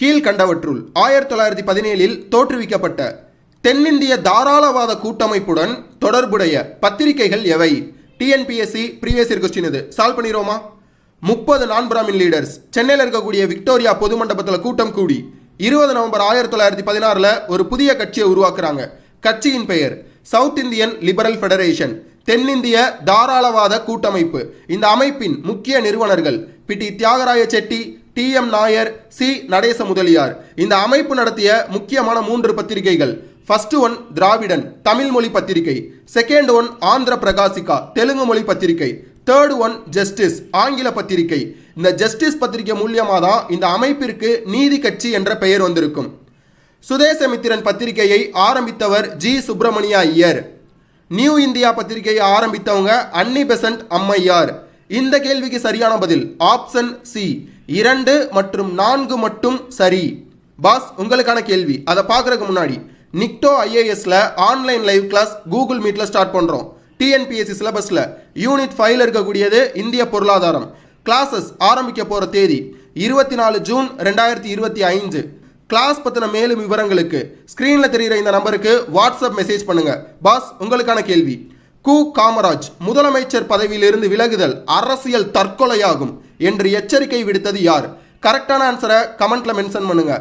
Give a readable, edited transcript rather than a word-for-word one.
கீழ்கண்டவற்றுள் 1917இல் தோற்றுவிக்கப்பட்ட தென்னிந்திய தாராளவாத கூட்டமைப்புடன் தொடர்புடைய பத்திரிகைகள் எவை? டிஎன்பிஎஸ்சி ப்ரீவியஸ் இயர் கொஸ்டின் இது. சால்வ் பண்ணிடுவோமா? 30 நான் பிராமின் லீடர்ஸ் சென்னையில் இருக்கக்கூடிய விக்டோரியா பொது மண்டபத்தில் கூட்டம் கூடி 20 நவம்பர் 1916 ஒரு புதிய கட்சியை உருவாக்குறாங்க. கட்சியின் பெயர் சவுத் இந்தியன் லிபரல் ஃபெடரேஷன், தென்னிந்திய தாராளவாத கூட்டமைப்பு. இந்த அமைப்பின் முக்கிய நிறுவனர்கள் P T. Thyagaraya Chetty, T M. Nair, C. Natesa Mudaliar. இந்த அமைப்பு நடத்திய முக்கியமான 3 பத்திரிகைகள். ஃபர்ஸ்ட் ஒன் திராவிடன் தமிழ் மொழி பத்திரிகை, செகண்ட் ஒன் ஆந்திர பிரகாசிகா தெலுங்கு மொழி பத்திரிகை, தேர்ட் ஒன் ஜஸ்டிஸ் ஆங்கில பத்திரிகை. இந்த ஜஸ்டிஸ் பத்திரிகை மூலியமாக தான் இந்த அமைப்பிற்கு நீதி கட்சி என்ற பெயர் வந்திருக்கும். சுதேசமித்திரன் பத்திரிகையை ஆரம்பித்தவர் G. Subramania Iyer. New India பத்திரிகையை ஆரம்பித்தவங்க அன்னி பெசன்ட் அம்மையார். இந்த கேள்விக்கு சரியான பதில் ஆப்ஷன் சி, 2 மற்றும் 4 மட்டும் சரி. பாஸ், உங்களுக்கான கேள்வி. அதை பார்க்கறதுக்கு முன்னாடி நிக்டோ ஐஏஎஸ்ல ஆன்லைன் லைவ் கிளாஸ் கூகுள் மீட்ல ஸ்டார்ட் பண்றோம். டிஎன்பிஎஸ்சி சிலபஸ்ல யூனிட் 5 இருக்கக்கூடியது இந்திய பொருளாதாரம். கிளாஸஸ் ஆரம்பிக்க போற தேதி 24 ஜூன் 2025. கிளாஸ் பத்தின மேலும் விவரங்களுக்கு ஸ்கிரீன்ல தெரிகிற இந்த நம்பருக்கு வாட்ஸ்அப் மெசேஜ் பண்ணுங்க. பாஸ், உங்களுக்கான கேள்வி. கு. காமராஜ் முதலமைச்சர் பதவியிலிருந்து விலகுதல் அரசியல் தற்கொலையாகும் என்று எச்சரிக்கை விடுத்தது யார்? கரெக்டான ஆன்சரை கமெண்ட்ல மென்ஷன் பண்ணுங்க.